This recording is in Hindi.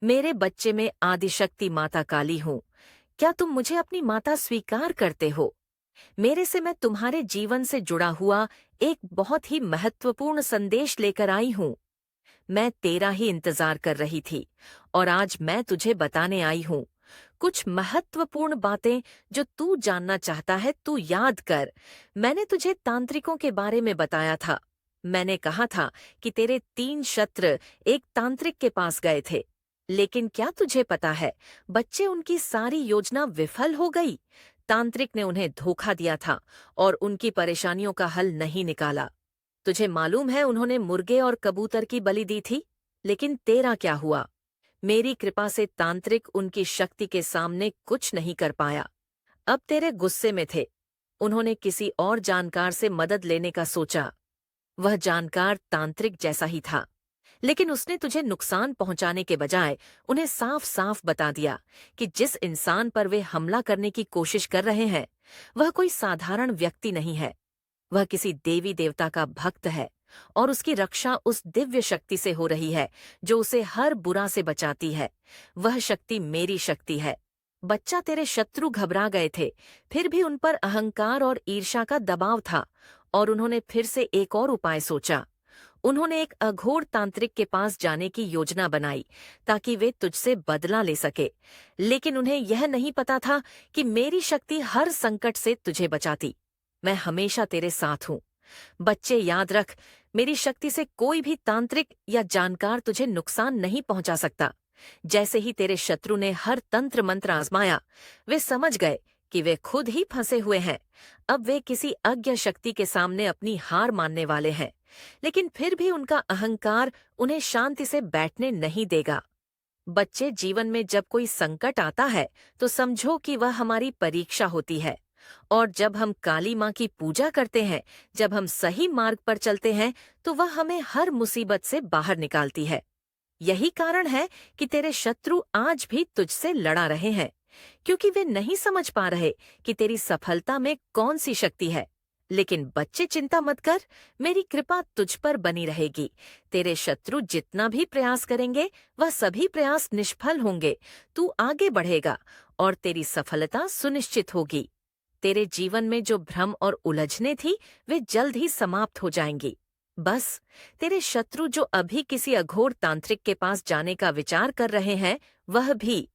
मेरे बच्चे में आदिशक्ति माता काली हूँ। क्या तुम मुझे अपनी माता स्वीकार करते हो? मेरे से मैं तुम्हारे जीवन से जुड़ा हुआ एक बहुत ही महत्वपूर्ण संदेश लेकर आई हूँ। मैं तेरा ही इंतजार कर रही थी और आज मैं तुझे बताने आई हूँ। कुछ महत्वपूर्ण बातें जो तू जानना चाहता है, तू याद कर। मैंने तुझे तांत्रिकों के बारे में बताया था। मैंने कहा था कि तेरे 3 शत्रु एक तांत्रिक के पास गए थे। लेकिन क्या तुझे पता है, बच्चे उनकी सारी योजना विफल हो गई। तांत्रिक ने उन्हें धोखा दिया था और उनकी परेशानियों का हल नहीं निकाला। तुझे मालूम है उन्होंने मुर्गे और कबूतर की बलि दी थी, लेकिन तेरा क्या हुआ? मेरी कृपा से तांत्रिक उनकी शक्ति के सामने कुछ नहीं कर पाया। अब तेरे गुस्से में थे। उन्होंने किसी और जानकार से मदद लेने का सोचा। वह जानकार तांत्रिक जैसा ही था, लेकिन उसने तुझे नुकसान पहुंचाने के बजाय उन्हें साफ साफ बता दिया कि जिस इंसान पर वे हमला करने की कोशिश कर रहे हैं, वह कोई साधारण व्यक्ति नहीं है। वह किसी देवी देवता का भक्त है और उसकी रक्षा उस दिव्य शक्ति से हो रही है जो उसे हर बुरा से बचाती है। वह शक्ति मेरी शक्ति है। बच्चा, तेरे शत्रु घबरा गए थे, फिर भी उन पर अहंकार और ईर्ष्या का दबाव था और उन्होंने फिर से एक और उपाय सोचा। उन्होंने एक अघोर तांत्रिक के पास जाने की योजना बनाई ताकि वे तुझसे बदला ले सके। लेकिन उन्हें यह नहीं पता था कि मेरी शक्ति हर संकट से तुझे बचाती। मैं हमेशा तेरे साथ हूँ। बच्चे, याद रख, मेरी शक्ति से कोई भी तांत्रिक या जानकार तुझे नुकसान नहीं पहुंचा सकता। जैसे ही तेरे शत्रु ने हर तंत्र मंत्र आजमाया, वे समझ गए कि वे खुद ही फंसे हुए हैं। अब वे किसी अज्ञ शक्ति के सामने अपनी हार मानने वाले हैं, लेकिन फिर भी उनका अहंकार उन्हें शांति से बैठने नहीं देगा। बच्चे, जीवन में जब कोई संकट आता है तो समझो कि वह हमारी परीक्षा होती है। और जब हम काली माँ की पूजा करते हैं, जब हम सही मार्ग पर चलते हैं, तो वह हमें हर मुसीबत से बाहर निकालती है। यही कारण है कि तेरे शत्रु आज भी तुझसे लड़ा रहे हैं, क्योंकि वे नहीं समझ पा रहे कि तेरी सफलता में कौन सी शक्ति है। लेकिन बच्चे, चिंता मत कर, मेरी कृपा तुझ पर बनी रहेगी। तेरे शत्रु जितना भी प्रयास करेंगे, वह सभी प्रयास निष्फल होंगे। तू आगे बढ़ेगा और तेरी सफलता सुनिश्चित होगी। तेरे जीवन में जो भ्रम और उलझने थी, वे जल्द ही समाप्त हो जाएंगी। बस, तेरे शत्रु जो अभी किसी अघोर तांत्रिक के पास जाने का विचार कर रहे हैं, वह भी